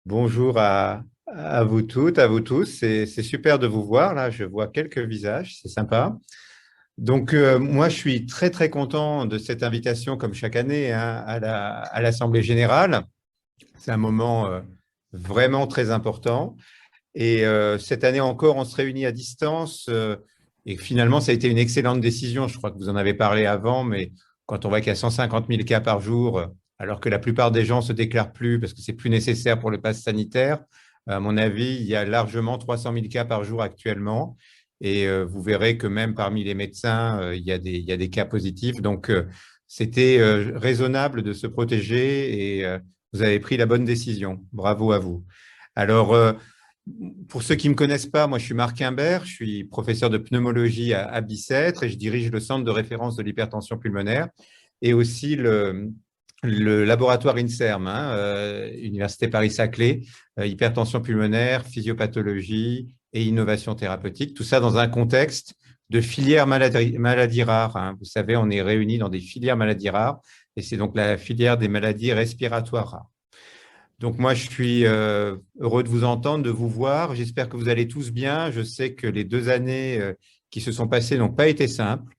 Bonjour à vous toutes, à vous tous. C'est super de vous voir. Là, je vois quelques visages, c'est sympa. Donc, moi, je suis très, très content de cette invitation, comme chaque année, hein, à l'Assemblée générale. C'est un moment vraiment très important. Et cette année encore, on se réunit à distance. Et finalement, ça a été une excellente décision. Je crois que vous en avez parlé avant, mais quand on voit qu'il y a 150 000 cas par jour, alors que la plupart des gens ne se déclarent plus parce que c'est plus nécessaire pour le pass sanitaire, à mon avis, il y a largement 300 000 cas par jour actuellement. Et vous verrez que même parmi les médecins, il y a des cas positifs. Donc, c'était raisonnable de se protéger et vous avez pris la bonne décision. Bravo à vous. Alors, pour ceux qui ne me connaissent pas, moi je suis Marc Imbert, je suis professeur de pneumologie à Bicêtre et je dirige le centre de référence de l'hypertension pulmonaire et aussi le laboratoire INSERM, hein, Université Paris-Saclay, hypertension pulmonaire, physiopathologie et innovation thérapeutique. Tout ça dans un contexte de filière maladies rares, hein. Vous savez, on est réunis dans des filières maladies rares et c'est donc la filière des maladies respiratoires rares. Donc moi, je suis heureux de vous entendre, de vous voir. J'espère que vous allez tous bien. Je sais que les 2 années qui se sont passées n'ont pas été simples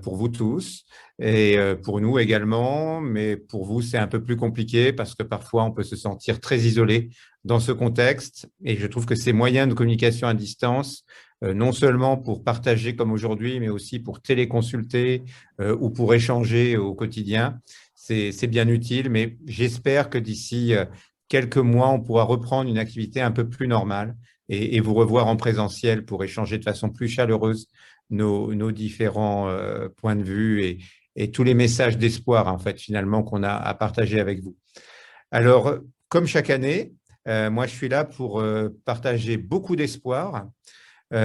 pour vous tous et pour nous également. Mais pour vous, c'est un peu plus compliqué parce que parfois, on peut se sentir très isolé dans ce contexte. Et je trouve que ces moyens de communication à distance, non seulement pour partager comme aujourd'hui, mais aussi pour téléconsulter ou pour échanger au quotidien, c'est bien utile, mais j'espère que d'ici quelques mois, on pourra reprendre une activité un peu plus normale et vous revoir en présentiel pour échanger de façon plus chaleureuse nos différents points de vue et tous les messages d'espoir, en fait, finalement, qu'on a à partager avec vous. Alors, comme chaque année, moi, je suis là pour partager beaucoup d'espoir,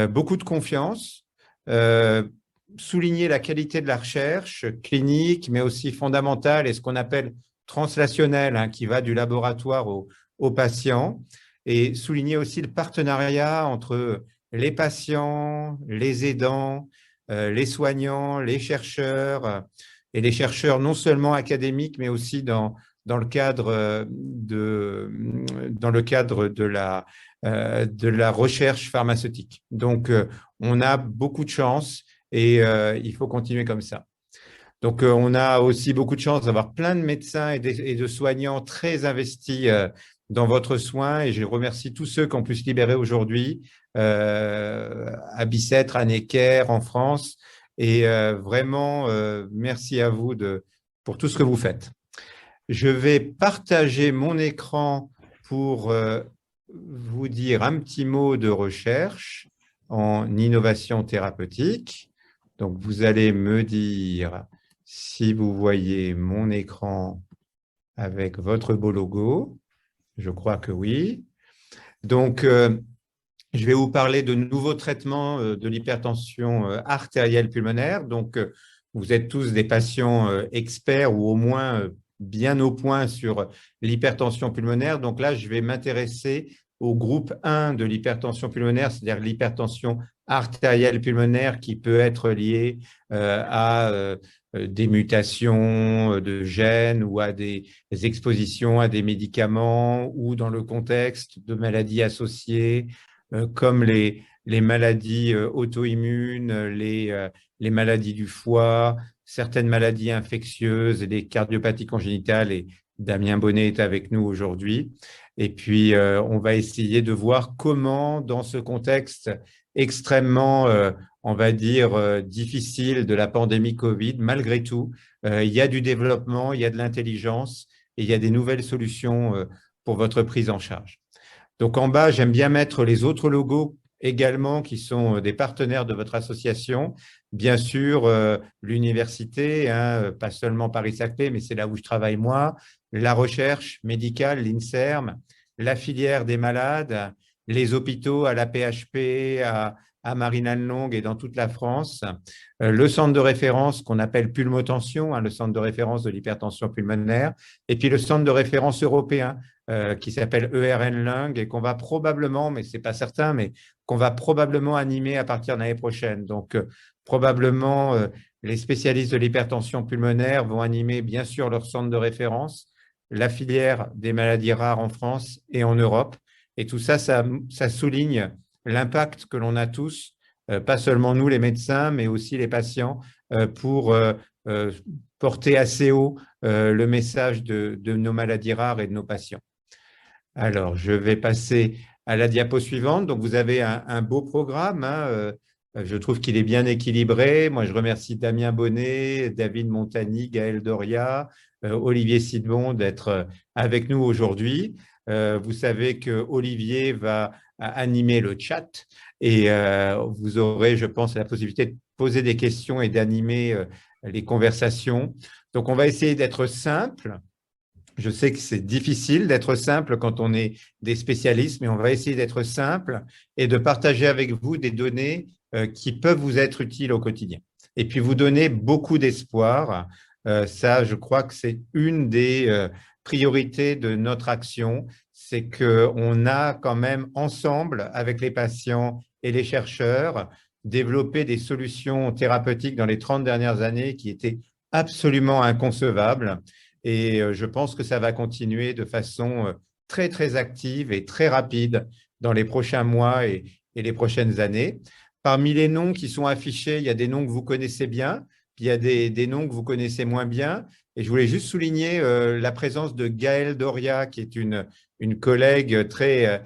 beaucoup de confiance, euh, souligner la qualité de la recherche clinique, mais aussi fondamentale et ce qu'on appelle translationnelle, hein, qui va du laboratoire au patient, et souligner aussi le partenariat entre les patients, les aidants, les soignants, les chercheurs, et les chercheurs non seulement académiques, mais aussi dans le cadre dans le cadre de la recherche pharmaceutique. Donc, on a beaucoup de chance et il faut continuer comme ça. Donc, on a aussi beaucoup de chance d'avoir plein de médecins et de soignants très investis dans votre soin. Et je remercie tous ceux qui ont pu se libérer aujourd'hui à Bicêtre, à Necker, en France. Et vraiment, merci à vous pour tout ce que vous faites. Je vais partager mon écran pour vous dire un petit mot de recherche en innovation thérapeutique. Donc, vous allez me dire si vous voyez mon écran avec votre beau logo. Je crois que oui. Donc, je vais vous parler de nouveaux traitements de l'hypertension artérielle pulmonaire. Donc, vous êtes tous des patients experts ou au moins bien au point sur l'hypertension pulmonaire. Donc là, je vais m'intéresser au groupe 1 de l'hypertension pulmonaire, c'est-à-dire l'hypertension artérielle pulmonaire qui peut être liée à des mutations de gènes ou à des expositions à des médicaments ou dans le contexte de maladies associées comme les maladies auto-immunes, les maladies du foie, certaines maladies infectieuses et les cardiopathies congénitales. Et Damien Bonnet est avec nous aujourd'hui. Et puis, on va essayer de voir comment, dans ce contexte extrêmement, on va dire, difficile de la pandémie Covid, malgré tout, il y a du développement, il y a de l'intelligence et il y a des nouvelles solutions pour votre prise en charge. Donc en bas, j'aime bien mettre les autres logos également qui sont des partenaires de votre association. Bien sûr, l'université, hein, pas seulement Paris-Saclay, mais c'est là où je travaille moi, la recherche médicale, l'INSERM, la filière des malades, les hôpitaux à la PHP, à Marignane-Longue et dans toute la France, le centre de référence qu'on appelle Pulmotension, hein, le centre de référence de l'hypertension pulmonaire, et puis le centre de référence européen qui s'appelle ERN Lung et qu'on va probablement, mais ce n'est pas certain, mais qu'on va probablement animer à partir de l'année prochaine. Donc, probablement, les spécialistes de l'hypertension pulmonaire vont animer bien sûr leur centre de référence, la filière des maladies rares en France et en Europe. Et tout ça, ça souligne l'impact que l'on a tous, pas seulement nous les médecins, mais aussi les patients, pour euh, porter assez haut le message de nos maladies rares et de nos patients. Alors, je vais passer à la diapo suivante. Donc, vous avez un beau programme, hein, je trouve qu'il est bien équilibré. Moi, je remercie Damien Bonnet, David Montagny, Gaël Doria, Olivier Sidbon d'être avec nous aujourd'hui. Vous savez que Olivier va animer le chat et vous aurez, je pense, la possibilité de poser des questions et d'animer les conversations. Donc, on va essayer d'être simple. Je sais que c'est difficile d'être simple quand on est des spécialistes, mais on va essayer d'être simple et de partager avec vous des données qui peuvent vous être utiles au quotidien. Et puis vous donner beaucoup d'espoir. Ça, je crois que c'est une des priorités de notre action, c'est qu'on a quand même ensemble, avec les patients et les chercheurs, développé des solutions thérapeutiques dans les 30 dernières années qui étaient absolument inconcevables. Et je pense que ça va continuer de façon très, très active et très rapide dans les prochains mois et les prochaines années. Parmi les noms qui sont affichés, il y a des noms que vous connaissez bien, puis il y a des noms que vous connaissez moins bien. Et je voulais juste souligner la présence de Gaëlle Doria, qui est une collègue très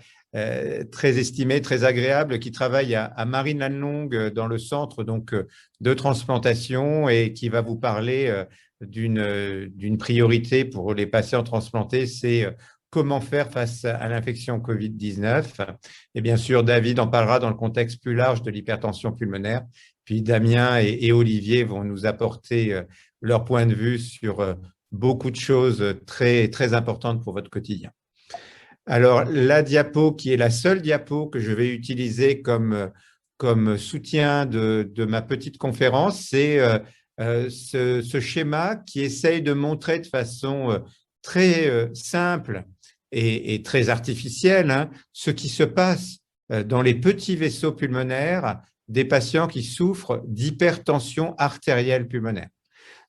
estimée, très agréable, qui travaille à Marine-Lannelongue dans le centre donc, de transplantation et qui va vous parler d'une priorité pour les patients transplantés, c'est comment faire face à l'infection Covid-19. Et bien sûr, David en parlera dans le contexte plus large de l'hypertension pulmonaire. Puis Damien et Olivier vont nous apporter leur point de vue sur beaucoup de choses très, très importantes pour votre quotidien. Alors, la diapo qui est la seule diapo que je vais utiliser comme soutien de ma petite conférence, c'est ce schéma qui essaye de montrer de façon très simple et très artificielle hein, ce qui se passe dans les petits vaisseaux pulmonaires des patients qui souffrent d'hypertension artérielle pulmonaire.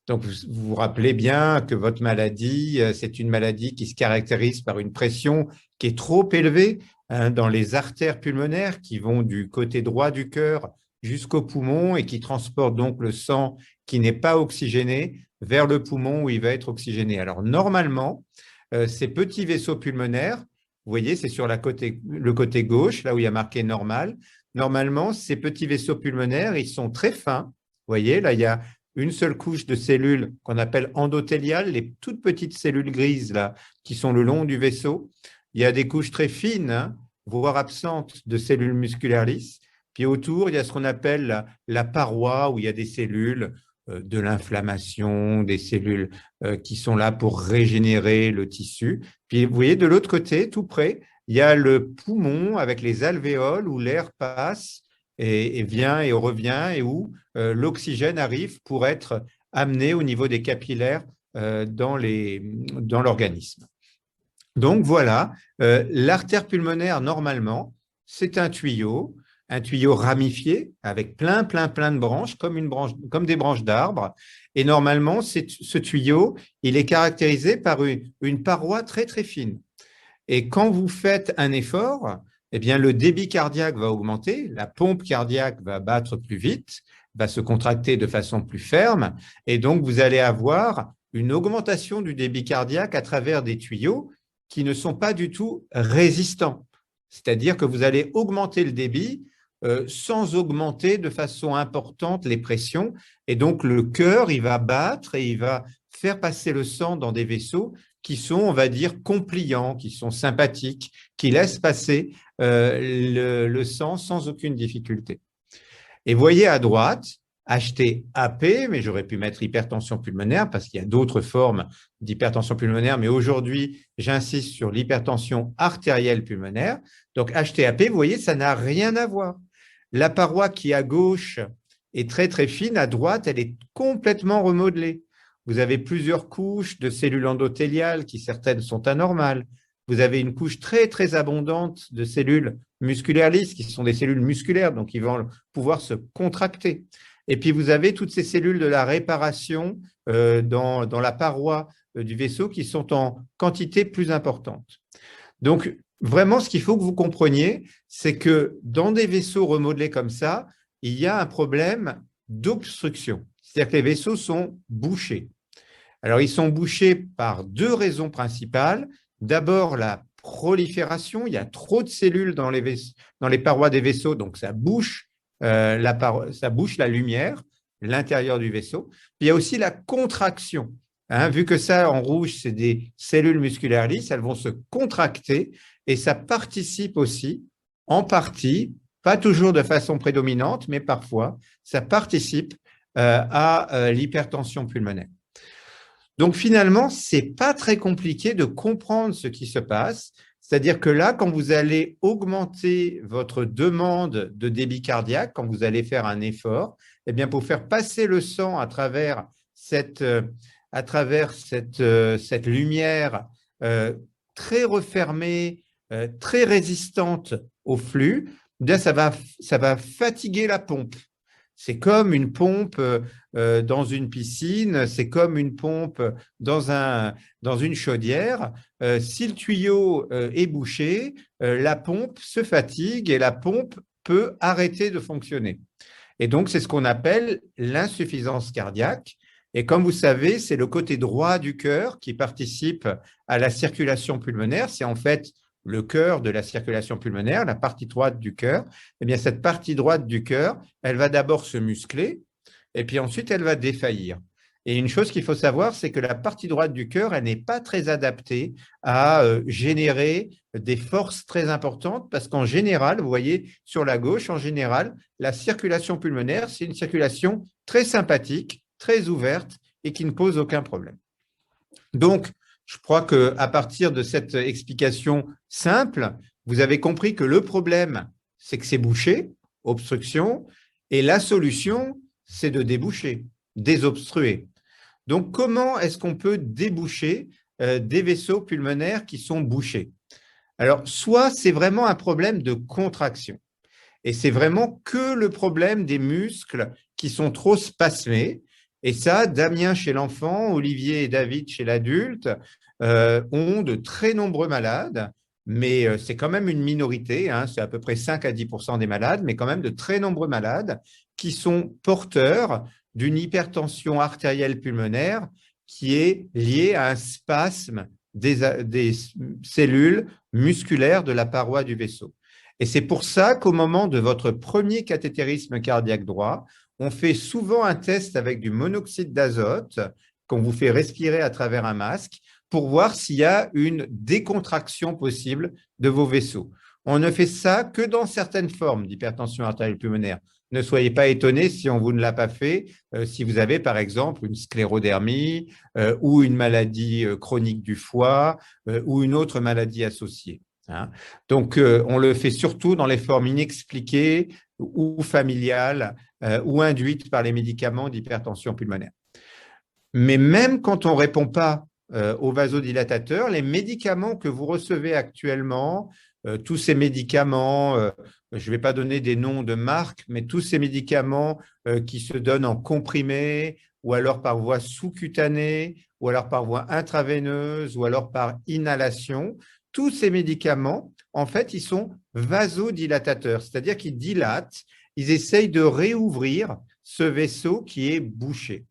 Donc, vous vous rappelez bien que votre maladie, c'est une maladie qui se caractérise par une pression qui est trop élevée hein, dans les artères pulmonaires qui vont du côté droit du cœur jusqu'au poumon et qui transportent donc le sang qui n'est pas oxygéné vers le poumon où il va être oxygéné. Alors, normalement, ces petits vaisseaux pulmonaires, vous voyez, c'est sur le côté gauche, là où il y a marqué normal. Normalement, ces petits vaisseaux pulmonaires, ils sont très fins. Vous voyez, là, il y a une seule couche de cellules qu'on appelle endothéliales, les toutes petites cellules grises là, qui sont le long du vaisseau. Il y a des couches très fines, hein, voire absentes de cellules musculaires lisses. Puis autour, il y a ce qu'on appelle la paroi, où il y a des cellules de l'inflammation, des cellules qui sont là pour régénérer le tissu. Puis vous voyez, de l'autre côté, tout près, il y a le poumon avec les alvéoles où l'air passe et vient et revient et où l'oxygène arrive pour être amené au niveau des capillaires dans l'organisme. Donc voilà, l'artère pulmonaire, normalement, c'est un tuyau ramifié avec plein de branches, comme des branches d'arbres. Et normalement, ce tuyau, il est caractérisé par une paroi très, très fine. Et quand vous faites un effort, eh bien, le débit cardiaque va augmenter, la pompe cardiaque va battre plus vite, va se contracter de façon plus ferme, et donc vous allez avoir une augmentation du débit cardiaque à travers des tuyaux qui ne sont pas du tout résistants. C'est-à-dire que vous allez augmenter le débit sans augmenter de façon importante les pressions, et donc le cœur, il va battre et il va faire passer le sang dans des vaisseaux qui sont, on va dire, compliants, qui sont sympathiques, qui laissent passer le sang sans aucune difficulté. Et voyez à droite, HTAP, mais j'aurais pu mettre hypertension pulmonaire parce qu'il y a d'autres formes d'hypertension pulmonaire, mais aujourd'hui, j'insiste sur l'hypertension artérielle pulmonaire. Donc HTAP, vous voyez, ça n'a rien à voir. La paroi qui à gauche est très très fine, à droite, elle est complètement remodelée. Vous avez plusieurs couches de cellules endothéliales qui certaines sont anormales. Vous avez une couche très, très abondante de cellules musculaires lisses qui sont des cellules musculaires, donc qui vont pouvoir se contracter. Et puis, vous avez toutes ces cellules de la réparation dans la paroi du vaisseau qui sont en quantité plus importante. Donc, vraiment, ce qu'il faut que vous compreniez, c'est que dans des vaisseaux remodelés comme ça, il y a un problème d'obstruction. C'est-à-dire que les vaisseaux sont bouchés. Alors, ils sont bouchés par deux raisons principales. D'abord, la prolifération. Il y a trop de cellules dans les parois des vaisseaux, donc ça bouche, ça bouche la lumière, l'intérieur du vaisseau. Puis, il y a aussi la contraction. Vu que ça, en rouge, c'est des cellules musculaires lisses, elles vont se contracter et ça participe aussi, en partie, pas toujours de façon prédominante, mais parfois, ça participe à l'hypertension pulmonaire. Donc finalement, c'est pas très compliqué de comprendre ce qui se passe. C'est-à-dire que là, quand vous allez augmenter votre demande de débit cardiaque, quand vous allez faire un effort, eh bien pour faire passer le sang à travers cette lumière très refermée, très résistante au flux, eh bien ça va fatiguer la pompe. C'est comme une pompe dans une piscine, c'est comme une pompe dans une chaudière. Si le tuyau est bouché, la pompe se fatigue et la pompe peut arrêter de fonctionner. Et donc, c'est ce qu'on appelle l'insuffisance cardiaque. Et comme vous savez, c'est le côté droit du cœur qui participe à la circulation pulmonaire. C'est en fait le cœur de la circulation pulmonaire, la partie droite du cœur. Eh bien, cette partie droite du cœur, elle va d'abord se muscler et puis ensuite, elle va défaillir. Et une chose qu'il faut savoir, c'est que la partie droite du cœur, elle n'est pas très adaptée à générer des forces très importantes parce qu'en général, vous voyez sur la gauche, en général, la circulation pulmonaire, c'est une circulation très sympathique, très ouverte et qui ne pose aucun problème. Donc, je crois qu'à partir de cette explication simple, vous avez compris que le problème, c'est que c'est bouché, obstruction, et la solution, c'est de déboucher, désobstruer. Donc, comment est-ce qu'on peut déboucher des vaisseaux pulmonaires qui sont bouchés? Alors, soit c'est vraiment un problème de contraction, et c'est vraiment que le problème des muscles qui sont trop spasmés. Et ça, Damien chez l'enfant, Olivier et David chez l'adulte ont de très nombreux malades, mais c'est quand même une minorité, c'est à peu près 5 à 10% des malades, mais quand même de très nombreux malades qui sont porteurs d'une hypertension artérielle pulmonaire qui est liée à un spasme des cellules musculaires de la paroi du vaisseau. Et c'est pour ça qu'au moment de votre premier cathétérisme cardiaque droit, on fait souvent un test avec du monoxyde d'azote qu'on vous fait respirer à travers un masque pour voir s'il y a une décontraction possible de vos vaisseaux. On ne fait ça que dans certaines formes d'hypertension artérielle pulmonaire. Ne soyez pas étonnés si on vous ne l'a pas fait, si vous avez par exemple une sclérodermie ou une maladie chronique du foie ou une autre maladie associée. Donc, on le fait surtout dans les formes inexpliquées ou familiales ou induites par les médicaments d'hypertension pulmonaire. Mais même quand on ne répond pas aux vasodilatateurs, les médicaments que vous recevez actuellement, tous ces médicaments, je ne vais pas donner des noms de marques, mais tous ces médicaments qui se donnent en comprimé ou alors par voie sous-cutanée ou alors par voie intraveineuse ou alors par inhalation, tous ces médicaments, en fait, ils sont vasodilatateurs, c'est-à-dire qu'ils dilatent, ils essayent de réouvrir ce vaisseau qui est bouché.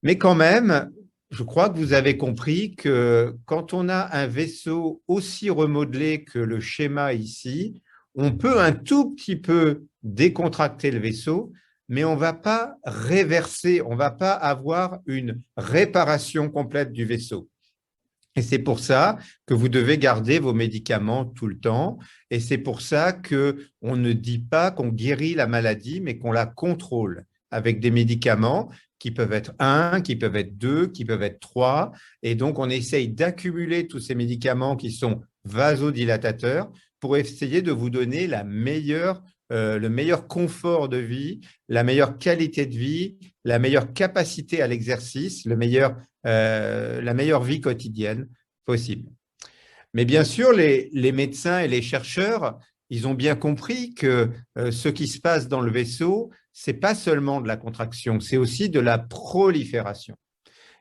Mais quand même, je crois que vous avez compris que quand on a un vaisseau aussi remodelé que le schéma ici, on peut un tout petit peu décontracter le vaisseau, mais on ne va pas réverser, on ne va pas avoir une réparation complète du vaisseau. Et c'est pour ça que vous devez garder vos médicaments tout le temps. Et c'est pour ça qu'on ne dit pas qu'on guérit la maladie, mais qu'on la contrôle avec des médicaments qui peuvent être 1, qui peuvent être 2, qui peuvent être 3. Et donc, on essaye d'accumuler tous ces médicaments qui sont vasodilatateurs pour essayer de vous donner le meilleur confort de vie, la meilleure qualité de vie, la meilleure capacité à l'exercice, la meilleure vie quotidienne possible. Mais bien sûr, les médecins et les chercheurs, ils ont bien compris que ce qui se passe dans le vaisseau, ce n'est pas seulement de la contraction, c'est aussi de la prolifération.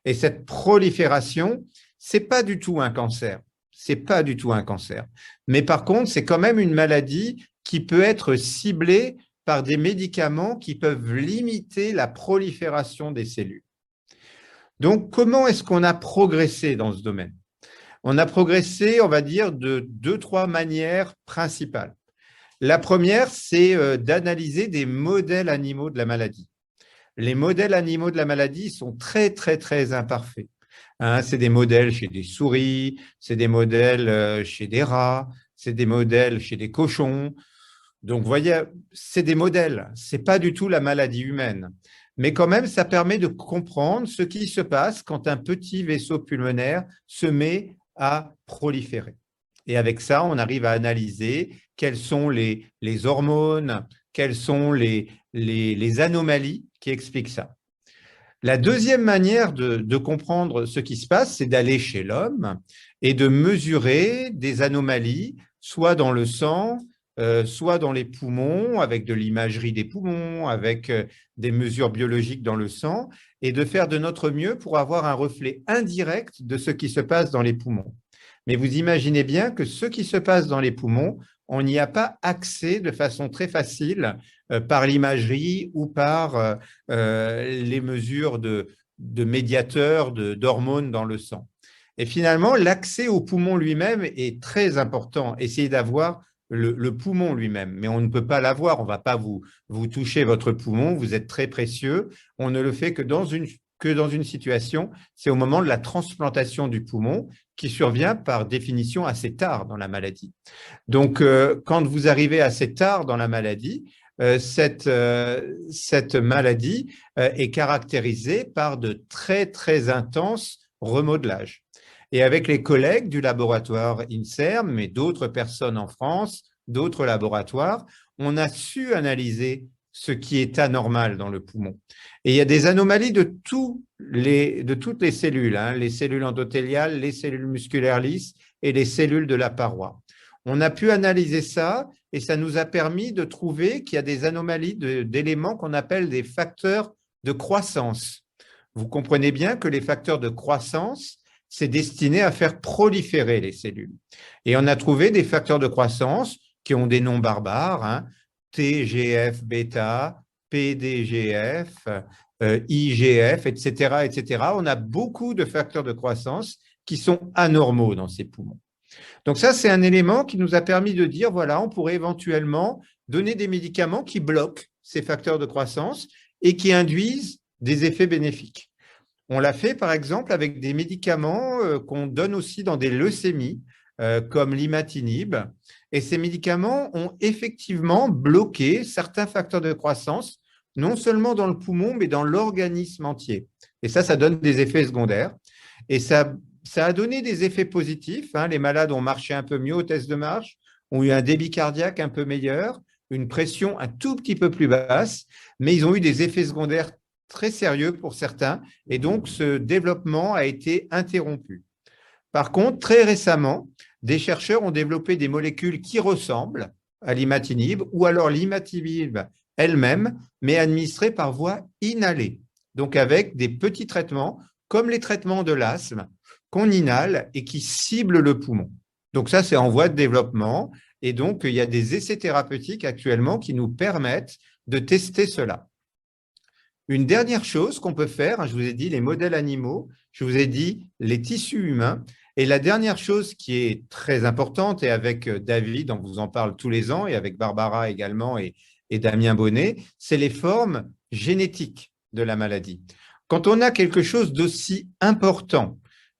Et cette prolifération, c'est pas du tout un cancer. C'est pas du tout un cancer. Mais par contre, c'est quand même une maladie qui peut être ciblée par des médicaments qui peuvent limiter la prolifération des cellules. Donc, comment est-ce qu'on a progressé dans ce domaine? On a progressé, on va dire, de 2, 3 manières principales. La première, c'est d'analyser des modèles animaux de la maladie. Les modèles animaux de la maladie sont très, très, très imparfaits. Hein, c'est des modèles chez des souris, c'est des modèles chez des rats, c'est des modèles chez des cochons. Donc, vous voyez, c'est des modèles, ce n'est pas du tout la maladie humaine. Mais quand même, ça permet de comprendre ce qui se passe quand un petit vaisseau pulmonaire se met à proliférer. Et avec ça, on arrive à analyser quelles sont les hormones, quelles sont les anomalies qui expliquent ça. La deuxième manière de comprendre ce qui se passe, c'est d'aller chez l'homme et de mesurer des anomalies, soit dans le sang, soit dans les poumons, avec de l'imagerie des poumons, avec des mesures biologiques dans le sang, et de faire de notre mieux pour avoir un reflet indirect de ce qui se passe dans les poumons. Mais vous imaginez bien que ce qui se passe dans les poumons, on n'y a pas accès de façon très facile par l'imagerie ou par les mesures de médiateurs, d'hormones dans le sang. Et finalement, l'accès au poumon lui-même est très important. Essayez d'avoir le poumon lui-même, mais on ne peut pas l'avoir. On ne va pas vous toucher votre poumon, vous êtes très précieux. On ne le fait que dans une situation, c'est au moment de la transplantation du poumon qui survient par définition assez tard dans la maladie. Donc, quand vous arrivez assez tard dans la maladie, cette maladie est caractérisée par de très, très intenses remodelages. Et avec les collègues du laboratoire INSERM, mais d'autres personnes en France, d'autres laboratoires, on a su analyser ce qui est anormal dans le poumon. Et il y a des anomalies de toutes les cellules, hein, les cellules endothéliales, les cellules musculaires lisses et les cellules de la paroi. On a pu analyser ça et ça nous a permis de trouver qu'il y a des anomalies d'éléments qu'on appelle des facteurs de croissance. Vous comprenez bien que les facteurs de croissance, c'est destiné à faire proliférer les cellules. Et on a trouvé des facteurs de croissance qui ont des noms barbares, hein, TGF-bêta, PDGF, IGF, etc., etc. On a beaucoup de facteurs de croissance qui sont anormaux dans ces poumons. Donc ça, c'est un élément qui nous a permis de dire, voilà, on pourrait éventuellement donner des médicaments qui bloquent ces facteurs de croissance et qui induisent des effets bénéfiques. On l'a fait, par exemple, avec des médicaments qu'on donne aussi dans des leucémies, comme l'imatinib. Et ces médicaments ont effectivement bloqué certains facteurs de croissance, non seulement dans le poumon, mais dans l'organisme entier. Et ça donne des effets secondaires. Et ça a donné des effets positifs. Hein. Les malades ont marché un peu mieux au test de marche, ont eu un débit cardiaque un peu meilleur, une pression un tout petit peu plus basse, mais ils ont eu des effets secondaires très sérieux pour certains, et donc ce développement a été interrompu. Par contre, très récemment, des chercheurs ont développé des molécules qui ressemblent à l'imatinib, ou alors l'imatinib elle-même, mais administrée par voie inhalée, donc avec des petits traitements, comme les traitements de l'asthme, qu'on inhale et qui ciblent le poumon. Donc ça, c'est en voie de développement, et donc il y a des essais thérapeutiques actuellement qui nous permettent de tester cela. Une dernière chose qu'on peut faire, je vous ai dit les modèles animaux, je vous ai dit les tissus humains, et la dernière chose qui est très importante, et avec David, on vous en parle tous les ans, et avec Barbara également, et Damien Bonnet, c'est les formes génétiques de la maladie. Quand on a quelque chose d'aussi important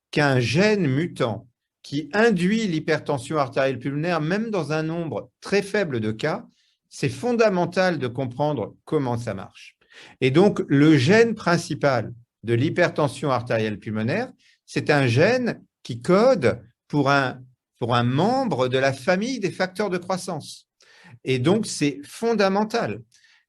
qu'un gène mutant qui induit l'hypertension artérielle pulmonaire, même dans un nombre très faible de cas, c'est fondamental de comprendre comment ça marche. Et donc, le gène principal de l'hypertension artérielle pulmonaire, c'est un gène qui code pour un membre de la famille des facteurs de croissance. Et donc, c'est fondamental.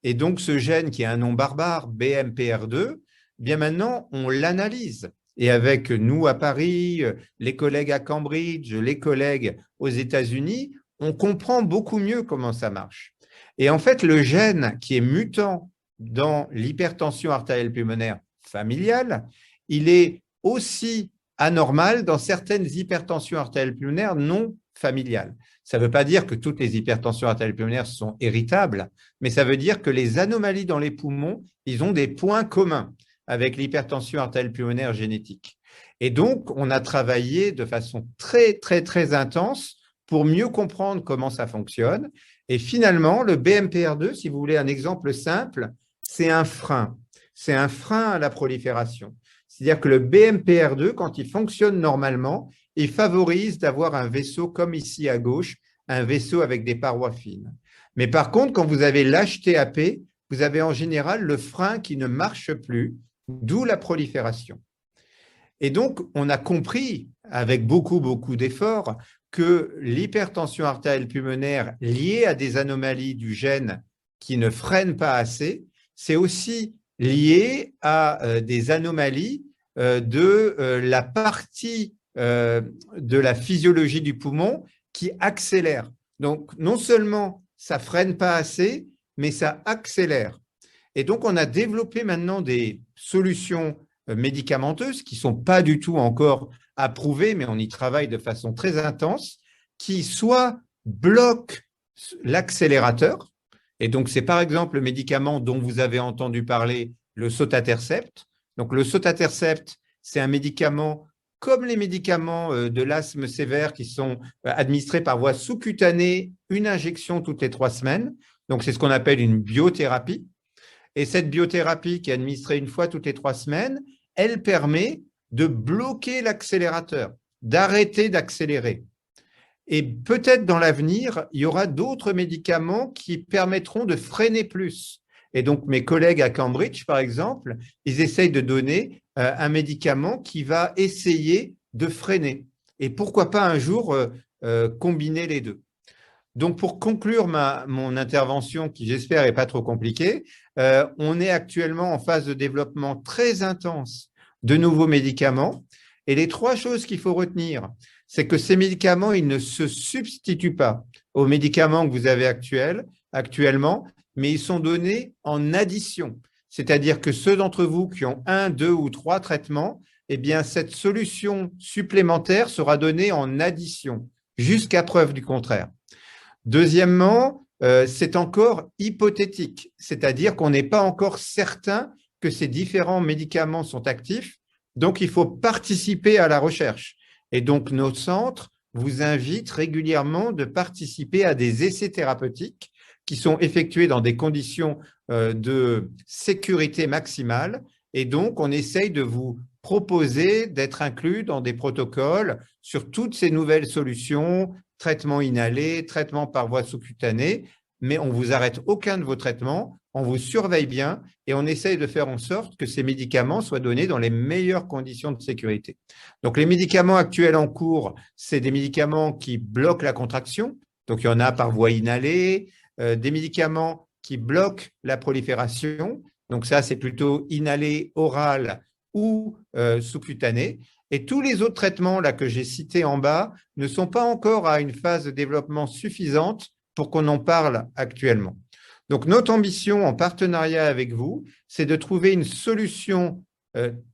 Et donc, ce gène qui a un nom barbare, BMPR2, bien maintenant, on l'analyse. Et avec nous à Paris, les collègues à Cambridge, les collègues aux États-Unis, on comprend beaucoup mieux comment ça marche. Et en fait, le gène qui est mutant dans l'hypertension artérielle pulmonaire familiale, il est aussi anormales dans certaines hypertensions artérielles pulmonaires non familiales. Ça ne veut pas dire que toutes les hypertensions artérielles pulmonaires sont héritables, mais ça veut dire que les anomalies dans les poumons, ils ont des points communs avec l'hypertension artérielle pulmonaire génétique. Et donc, on a travaillé de façon très, très, très intense pour mieux comprendre comment ça fonctionne. Et finalement, le BMPR2, si vous voulez un exemple simple, c'est un frein. C'est un frein à la prolifération. C'est-à-dire que le BMPR2, quand il fonctionne normalement, il favorise d'avoir un vaisseau comme ici à gauche, un vaisseau avec des parois fines. Mais par contre, quand vous avez l'HTAP, vous avez en général le frein qui ne marche plus, d'où la prolifération. Et donc, on a compris, avec beaucoup, beaucoup d'efforts, que l'hypertension artérielle pulmonaire liée à des anomalies du gène qui ne freinent pas assez, c'est aussi lié à des anomalies de la partie de la physiologie du poumon qui accélère. Donc, non seulement ça freine pas assez, mais ça accélère. Et donc, on a développé maintenant des solutions médicamenteuses qui ne sont pas du tout encore approuvées, mais on y travaille de façon très intense, qui soit bloquent l'accélérateur. Et donc, c'est par exemple le médicament dont vous avez entendu parler, le sotatercept. Donc, le sotatercept, c'est un médicament comme les médicaments de l'asthme sévère qui sont administrés par voie sous-cutanée, une injection toutes les 3 semaines. Donc, c'est ce qu'on appelle une biothérapie. Et cette biothérapie qui est administrée une fois toutes les 3 semaines, elle permet de bloquer l'accélérateur, d'arrêter d'accélérer. Et peut-être dans l'avenir, il y aura d'autres médicaments qui permettront de freiner plus. Et donc, mes collègues à Cambridge, par exemple, ils essayent de donner un médicament qui va essayer de freiner. Et pourquoi pas un jour combiner les deux. Donc, pour conclure mon intervention, qui j'espère n'est pas trop compliquée, on est actuellement en phase de développement très intense de nouveaux médicaments. Et les 3 choses qu'il faut retenir, c'est que ces médicaments, ils ne se substituent pas aux médicaments que vous avez actuellement, mais ils sont donnés en addition. C'est-à-dire que ceux d'entre vous qui ont 1, 2 ou 3 traitements, eh bien, cette solution supplémentaire sera donnée en addition, jusqu'à preuve du contraire. Deuxièmement, c'est encore hypothétique, c'est-à-dire qu'on n'est pas encore certain que ces différents médicaments sont actifs, donc il faut participer à la recherche. Et donc, nos centres vous invitent régulièrement de participer à des essais thérapeutiques qui sont effectués dans des conditions de sécurité maximale. Et donc, on essaye de vous proposer d'être inclus dans des protocoles sur toutes ces nouvelles solutions, traitement inhalé, traitement par voie sous-cutanée, mais on ne vous arrête aucun de vos traitements, on vous surveille bien et on essaye de faire en sorte que ces médicaments soient donnés dans les meilleures conditions de sécurité. Donc, les médicaments actuels en cours, c'est des médicaments qui bloquent la contraction, donc il y en a par voie inhalée, des médicaments qui bloquent la prolifération, donc ça, c'est plutôt inhalé, oral ou sous-cutané. Et tous les autres traitements là, que j'ai cités en bas ne sont pas encore à une phase de développement suffisante pour qu'on en parle actuellement. Donc, notre ambition en partenariat avec vous, c'est de trouver une solution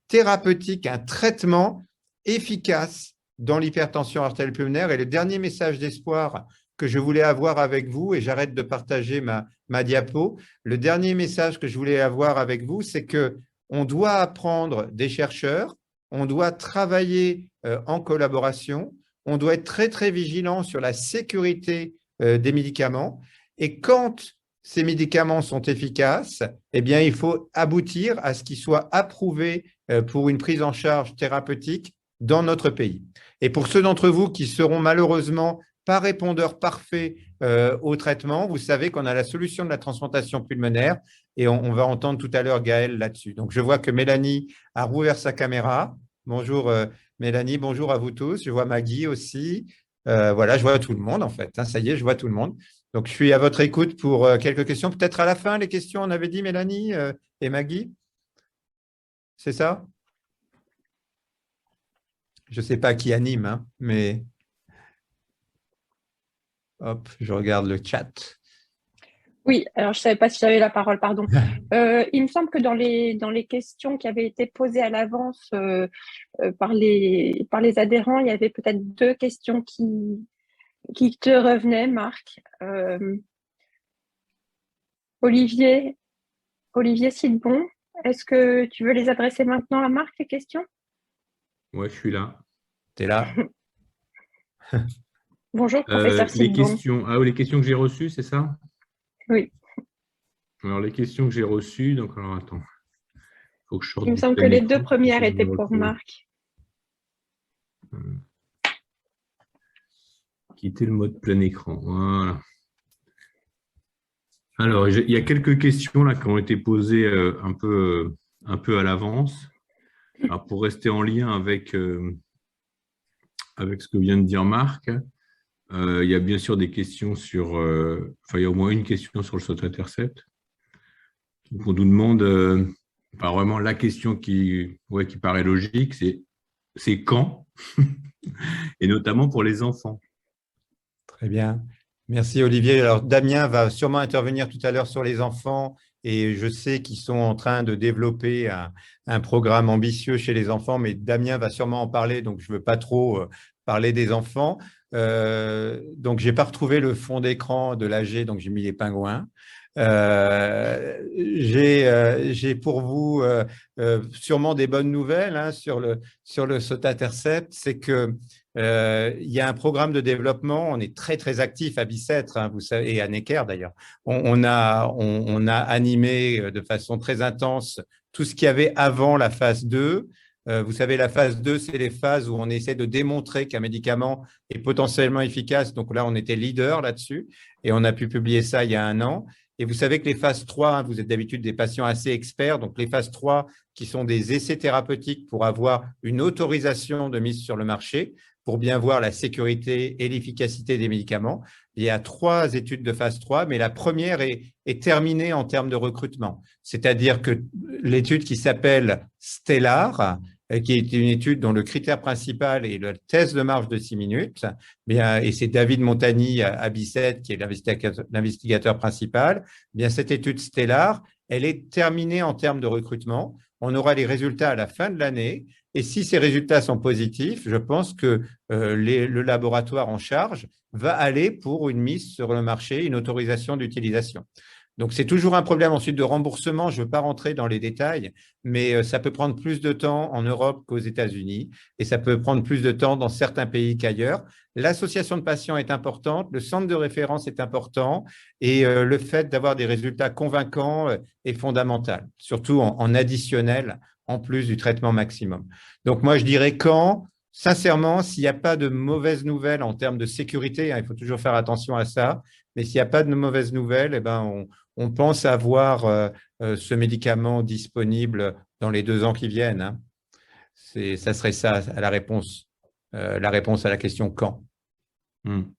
thérapeutique, un traitement efficace dans l'hypertension artérielle pulmonaire. Et le dernier message d'espoir que je voulais avoir avec vous, et j'arrête de partager ma diapo, le dernier message que je voulais avoir avec vous, c'est qu'on doit apprendre des chercheurs, on doit travailler en collaboration, on doit être très, très vigilant sur la sécurité des médicaments. Et quand ces médicaments sont efficaces, eh bien, il faut aboutir à ce qu'ils soient approuvés pour une prise en charge thérapeutique dans notre pays. Et pour ceux d'entre vous qui seront malheureusement pas répondeurs parfaits au traitement, vous savez qu'on a la solution de la transplantation pulmonaire et on va entendre tout à l'heure Gaël là-dessus. Donc, je vois que Mélanie a rouvert sa caméra. Bonjour Mélanie, bonjour à vous tous. Je vois Maggie aussi. Voilà, je vois tout le monde en fait. Ça y est, je vois tout le monde. Donc, je suis à votre écoute pour quelques questions. Peut-être à la fin, les questions, on avait dit Mélanie et Maggie. C'est ça? Je ne sais pas qui anime, hein, mais hop, je regarde le chat. Oui, alors je ne savais pas si j'avais la parole, pardon. Il me semble que dans les questions qui avaient été posées à l'avance par les adhérents, il y avait peut-être deux questions qui te revenaient, Marc. Olivier, Olivier Sidbon, est-ce que tu veux les adresser maintenant à Marc, les questions? Ouais, je suis là. Tu es là? Bonjour, professeur Les Sidbon. questions, les questions que j'ai reçues, c'est ça? Oui, Alors, les questions que j'ai reçues, donc, alors, attends, il faut que je sorte il me du semble que plein les deux écran pour premières que je me étaient pour retrouve. Marc. Quitter le mode plein écran. Voilà. Alors, il y a quelques questions là qui ont été posées un peu à l'avance. Alors, pour rester en lien avec ce que vient de dire Marc, il y a bien sûr des questions sur, enfin, il y a au moins une question sur le saut intercept. Donc, on nous demande, pas vraiment la question qui paraît logique, c'est quand, et notamment pour les enfants. Très bien. Merci Olivier. Alors Damien va sûrement intervenir tout à l'heure sur les enfants et je sais qu'ils sont en train de développer un programme ambitieux chez les enfants, mais Damien va sûrement en parler, donc je ne veux pas trop parler des enfants. Donc je n'ai pas retrouvé le fond d'écran de l'AG, donc j'ai mis les pingouins. J'ai pour vous sûrement des bonnes nouvelles hein, sur le SOTA Intercept, c'est que il y a un programme de développement, on est très très actif à Bicêtre, hein, vous savez, et à Necker d'ailleurs. On a animé de façon très intense tout ce qu'il y avait avant la phase 2. Vous savez, la phase 2, c'est les phases où on essaie de démontrer qu'un médicament est potentiellement efficace. Donc là, on était leader là-dessus et on a pu publier ça il y a un an. Et vous savez que les phases 3, hein, vous êtes d'habitude des patients assez experts, donc les phases 3 qui sont des essais thérapeutiques pour avoir une autorisation de mise sur le marché, pour bien voir la sécurité et l'efficacité des médicaments. Il y a 3 études de phase 3, mais la première est terminée en termes de recrutement. C'est-à-dire que l'étude qui s'appelle Stellar, qui est une étude dont le critère principal est le test de marche de 6 minutes, et c'est David Montagny à Bicêtre qui est l'investigateur principal. Bien, cette étude Stellar, elle est terminée en termes de recrutement. On aura les résultats à la fin de l'année. Et si ces résultats sont positifs, je pense que le laboratoire en charge va aller pour une mise sur le marché, une autorisation d'utilisation. Donc, c'est toujours un problème ensuite de remboursement. Je ne veux pas rentrer dans les détails, mais ça peut prendre plus de temps en Europe qu'aux États-Unis et ça peut prendre plus de temps dans certains pays qu'ailleurs. L'association de patients est importante, le centre de référence est important et le fait d'avoir des résultats convaincants est fondamental, surtout en additionnel en plus du traitement maximum. Donc, moi, je dirais quand, sincèrement, s'il n'y a pas de mauvaises nouvelles en termes de sécurité, hein, il faut toujours faire attention à ça, mais s'il n'y a pas de mauvaises nouvelles, eh ben, on pense avoir ce médicament disponible dans les 2 ans qui viennent. Hein. Ça serait ça la réponse à la question quand.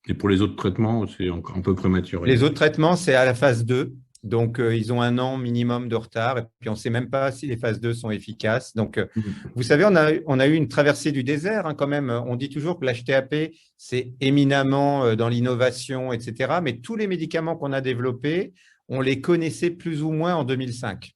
Et pour les autres traitements, c'est encore un peu prématuré. Les autres traitements, c'est à la phase 2. Donc, ils ont un an minimum de retard. Et puis, on ne sait même pas si les phases 2 sont efficaces. Donc, Mm. vous savez, on a eu une traversée du désert hein, quand même. On dit toujours que l'HTAP, c'est éminemment dans l'innovation, etc. Mais tous les médicaments qu'on a développés, on les connaissait plus ou moins en 2005.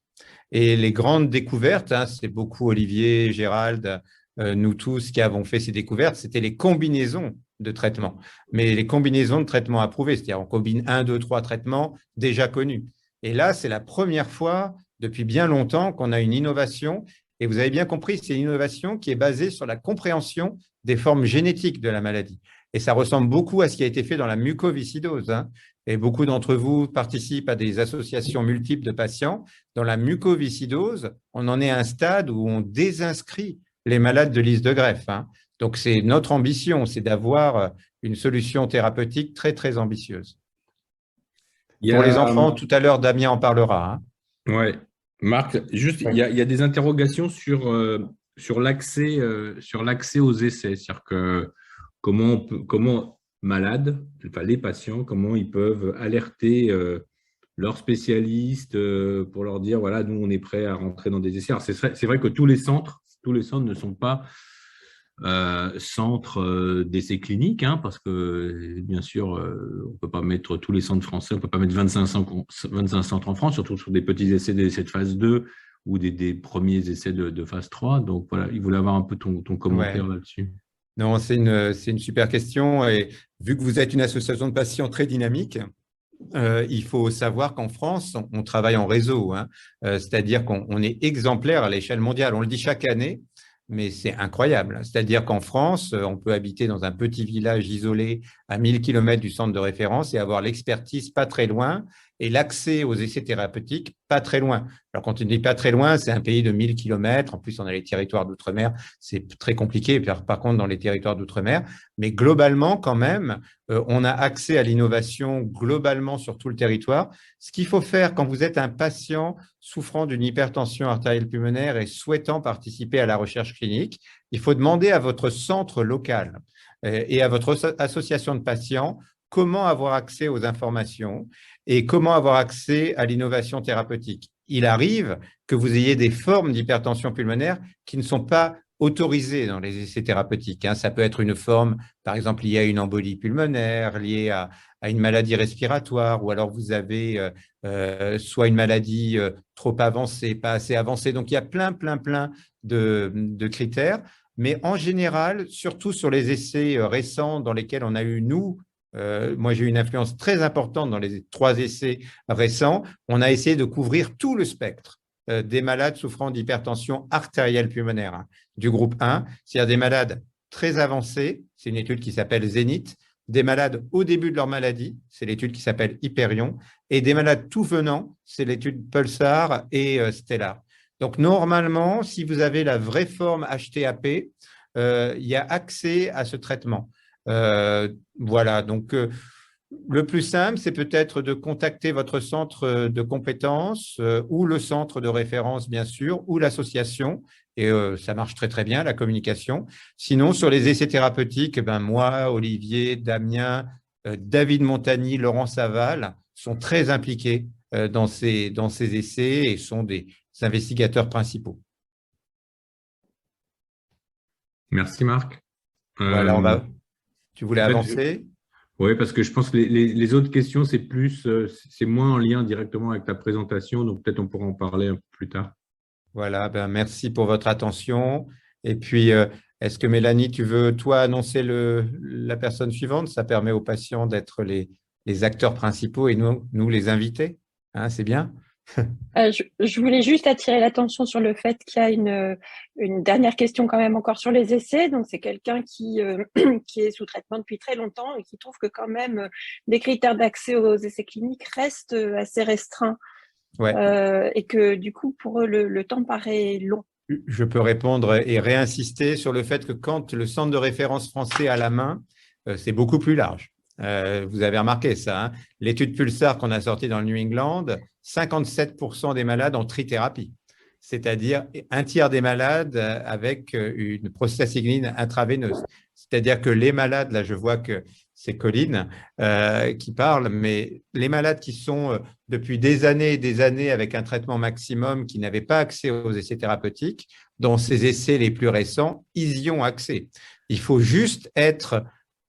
Et les grandes découvertes, hein, c'est beaucoup Olivier, Gérald, nous tous qui avons fait ces découvertes, c'était les combinaisons de traitements. Mais les combinaisons de traitements approuvés, c'est-à-dire on combine 1, 2, 3 traitements déjà connus. Et là, c'est la première fois depuis bien longtemps qu'on a une innovation. Et vous avez bien compris, c'est une innovation qui est basée sur la compréhension des formes génétiques de la maladie. Et ça ressemble beaucoup à ce qui a été fait dans la mucoviscidose. Hein. Et beaucoup d'entre vous participent à des associations multiples de patients. Dans la mucoviscidose, on en est à un stade où on désinscrit les malades de liste de greffe. Hein. Donc, c'est notre ambition, c'est d'avoir une solution thérapeutique très, très ambitieuse. Il y Pour les a, enfants, tout à l'heure, Damien en parlera. Hein. ouais, Marc, juste, Oui. il y a des interrogations sur l'accès aux essais. C'est-à-dire que comment malades, enfin les patients, comment ils peuvent alerter leurs spécialistes pour leur dire, voilà, nous, on est prêts à rentrer dans des essais. Alors, c'est vrai que tous les centres ne sont pas centres d'essais cliniques, hein, parce que bien sûr, on ne peut pas mettre tous les centres français, on ne peut pas mettre 25 centres en France, surtout sur des petits essais, des essais de phase 2 ou des premiers essais de phase 3. Donc voilà, il voulait avoir un peu ton commentaire Ouais. là-dessus. Non, c'est une super question. Et vu que vous êtes une association de patients très dynamique, il faut savoir qu'en France, on travaille en réseau, hein. C'est-à-dire qu'on est exemplaire à l'échelle mondiale. On le dit chaque année, mais c'est incroyable. C'est-à-dire qu'en France, on peut habiter dans un petit village isolé à 1000 km du centre de référence et avoir l'expertise pas très loin et l'accès aux essais thérapeutiques pas très loin. Alors, quand on dit pas très loin, c'est un pays de 1000 km. En plus, on a les territoires d'outre-mer. C'est très compliqué, par contre, dans les territoires d'outre-mer. Mais globalement, quand même, on a accès à l'innovation globalement sur tout le territoire. Ce qu'il faut faire quand vous êtes un patient souffrant d'une hypertension artérielle pulmonaire et souhaitant participer à la recherche clinique, il faut demander à votre centre local et à votre association de patients comment avoir accès aux informations et comment avoir accès à l'innovation thérapeutique. Il arrive que vous ayez des formes d'hypertension pulmonaire qui ne sont pas autorisées dans les essais thérapeutiques. Ça peut être une forme, par exemple, liée à une embolie pulmonaire, liée à une maladie respiratoire, ou alors vous avez soit une maladie trop avancée, pas assez avancée. Donc, il y a plein de critères. Mais en général, surtout sur les essais récents dans lesquels on a eu, nous, moi j'ai eu une influence très importante dans les 3 essais récents, on a essayé de couvrir tout le spectre des malades souffrant d'hypertension artérielle pulmonaire, hein, du groupe 1, c'est-à-dire des malades très avancés, c'est une étude qui s'appelle Zénith, des malades au début de leur maladie, c'est l'étude qui s'appelle Hyperion, et des malades tout venant, c'est l'étude Pulsar et Stellar. Donc normalement, si vous avez la vraie forme HTAP, il y a accès à ce traitement. Voilà, donc le plus simple, c'est peut-être de contacter votre centre de compétences ou le centre de référence, bien sûr, ou l'association. Et ça marche très bien, la communication. Sinon, sur les essais thérapeutiques, ben, moi, Olivier, Damien, David Montagny, Laurent Saval sont très impliqués dans ces essais et sont des investigateurs principaux. Merci Marc. Voilà, tu voulais avancer? Oui, parce que je pense que les autres questions, c'est moins en lien directement avec ta présentation, donc peut-être on pourra en parler un peu plus tard. Voilà, ben merci pour votre attention. Et puis, est-ce que Mélanie, tu veux, toi, annoncer la personne suivante? Ça permet aux patients d'être les acteurs principaux et nous les invités. Hein, c'est bien? Je voulais juste attirer l'attention sur le fait qu'il y a une dernière question quand même encore sur les essais. Donc, c'est quelqu'un qui est sous traitement depuis très longtemps et qui trouve que quand même les critères d'accès aux essais cliniques restent assez restreints. Ouais. Et que du coup, pour eux, le temps paraît long. Je peux répondre et réinsister sur le fait que quand le centre de référence français a la main, c'est beaucoup plus large. Vous avez remarqué ça, hein? L'étude Pulsar qu'on a sortie dans le New England, 57% des malades en trithérapie, c'est-à-dire un tiers des malades avec une prostaglandine intraveineuse. C'est-à-dire que les malades, là je vois que c'est Colline qui parle, mais les malades qui sont depuis des années et des années avec un traitement maximum, qui n'avaient pas accès aux essais thérapeutiques, dans ces essais les plus récents, ils y ont accès. Il faut juste être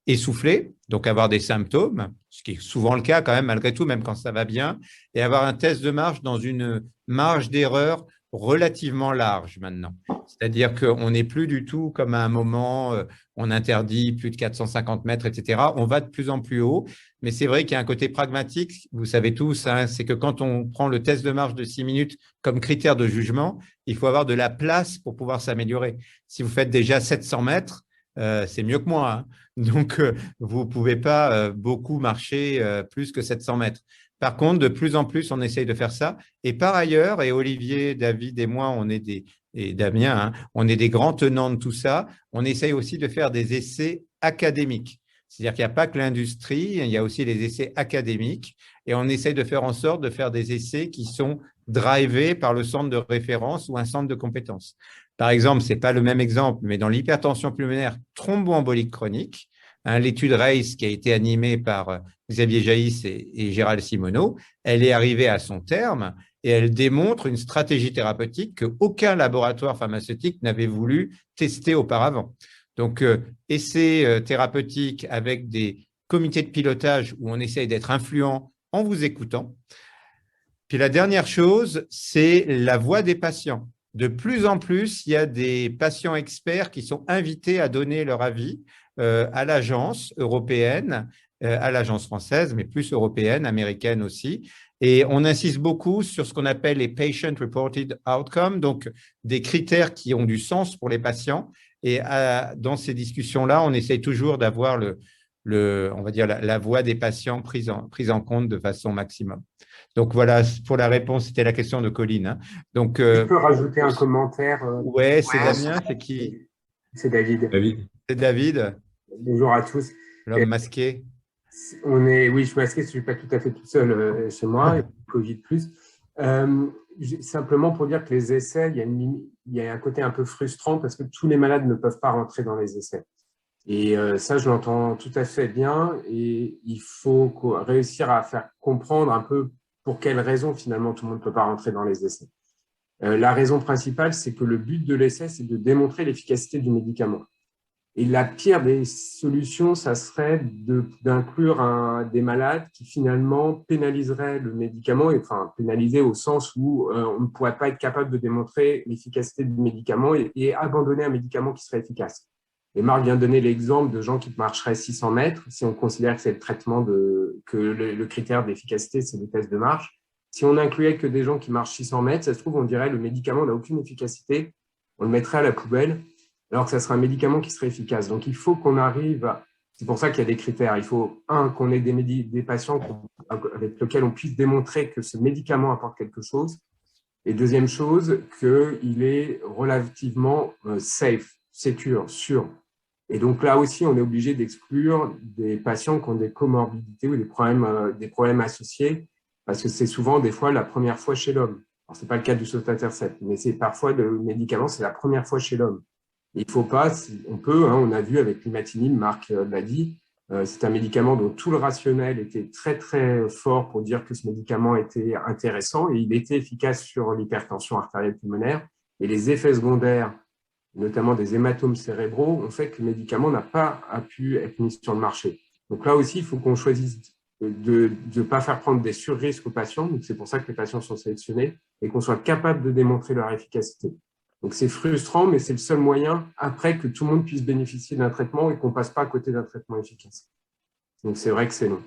essoufflé, donc avoir des symptômes, ce qui est souvent le cas quand même, malgré tout, même quand ça va bien, et avoir un test de marche dans une marge d'erreur relativement large maintenant. C'est-à-dire qu'on n'est plus du tout comme à un moment, on interdit plus de 450 mètres, etc. On va de plus en plus haut, mais c'est vrai qu'il y a un côté pragmatique, vous savez tous, hein, c'est que quand on prend le test de marche de 6 minutes comme critère de jugement, il faut avoir de la place pour pouvoir s'améliorer. Si vous faites déjà 700 mètres, c'est mieux que moi, hein. Donc, vous ne pouvez pas beaucoup marcher plus que 700 mètres. Par contre, de plus en plus, on essaye de faire ça. Et par ailleurs, et Olivier, David et moi, et Damien, hein, on est des grands tenants de tout ça, on essaye aussi de faire des essais académiques. C'est-à-dire qu'il n'y a pas que l'industrie, il y a aussi les essais académiques. Et on essaye de faire en sorte de faire des essais qui sont drivés par le centre de référence ou un centre de compétences. Par exemple, ce n'est pas le même exemple, mais dans l'hypertension pulmonaire thromboembolique chronique, hein, l'étude RACE qui a été animée par Xavier Jaïs et Gérald Simoneau, elle est arrivée à son terme et elle démontre une stratégie thérapeutique qu'aucun laboratoire pharmaceutique n'avait voulu tester auparavant. Donc, essais thérapeutiques avec des comités de pilotage où on essaye d'être influent en vous écoutant. Puis la dernière chose, c'est la voix des patients. De plus en plus, il y a des patients experts qui sont invités à donner leur avis à l'agence européenne, à l'agence française, mais plus européenne, américaine aussi. Et on insiste beaucoup sur ce qu'on appelle les patient reported outcomes, donc des critères qui ont du sens pour les patients. Et dans ces discussions-là, on essaye toujours d'avoir on va dire la voix des patients prise en compte de façon maximum. Donc voilà, pour la réponse, c'était la question de Colline. Hein. Donc, je peux rajouter un commentaire. Ouais, c'est Damien, c'est qui? C'est David. David. C'est David. Bonjour à tous. L'homme masqué. Oui, je suis masqué, je ne suis pas tout à fait tout seul chez moi, Covid plus. Simplement pour dire que les essais, il y a un côté un peu frustrant parce que tous les malades ne peuvent pas rentrer dans les essais. Et ça, je l'entends tout à fait bien. Et il faut réussir à faire comprendre un peu pour quelles raisons, finalement, tout le monde ne peut pas rentrer dans les essais. La raison principale, c'est que le but de l'essai, c'est de démontrer l'efficacité du médicament. Et la pire des solutions, ça serait d'inclure des malades qui, finalement, pénaliseraient le médicament, enfin, pénaliser au sens où on ne pourrait pas être capable de démontrer l'efficacité du médicament et abandonner un médicament qui serait efficace. Et Marc vient de donner l'exemple de gens qui marcheraient 600 mètres. Si on considère que c'est le traitement que le critère d'efficacité, c'est le test de marche. Si on incluait que des gens qui marchent 600 mètres, ça se trouve, on dirait le médicament n'a aucune efficacité. On le mettrait à la poubelle, alors que ça serait un médicament qui serait efficace. Donc, il faut qu'on arrive, c'est pour ça qu'il y a des critères. Il faut, qu'on ait des patients avec lesquels on puisse démontrer que ce médicament apporte quelque chose. Et deuxième chose, qu'il est relativement safe, sécure, sûr. Et donc là aussi, on est obligé d'exclure des patients qui ont des comorbidités ou des problèmes associés, parce que c'est souvent des fois la première fois chez l'homme. Alors, ce n'est pas le cas du sotatercept, mais c'est parfois le médicament, c'est la première fois chez l'homme. Il ne faut pas, on a vu avec l'imatinib, Marc l'a dit, c'est un médicament dont tout le rationnel était très, très fort pour dire que ce médicament était intéressant et il était efficace sur l'hypertension artérielle pulmonaire. Et les effets secondaires, notamment des hématomes cérébraux, ont fait que le médicament n'a pas pu être mis sur le marché. Donc là aussi, il faut qu'on choisisse de ne pas faire prendre des surrisques aux patients. Donc c'est pour ça que les patients sont sélectionnés et qu'on soit capable de démontrer leur efficacité. Donc c'est frustrant, mais c'est le seul moyen après que tout le monde puisse bénéficier d'un traitement et qu'on ne passe pas à côté d'un traitement efficace. Donc c'est vrai que c'est long.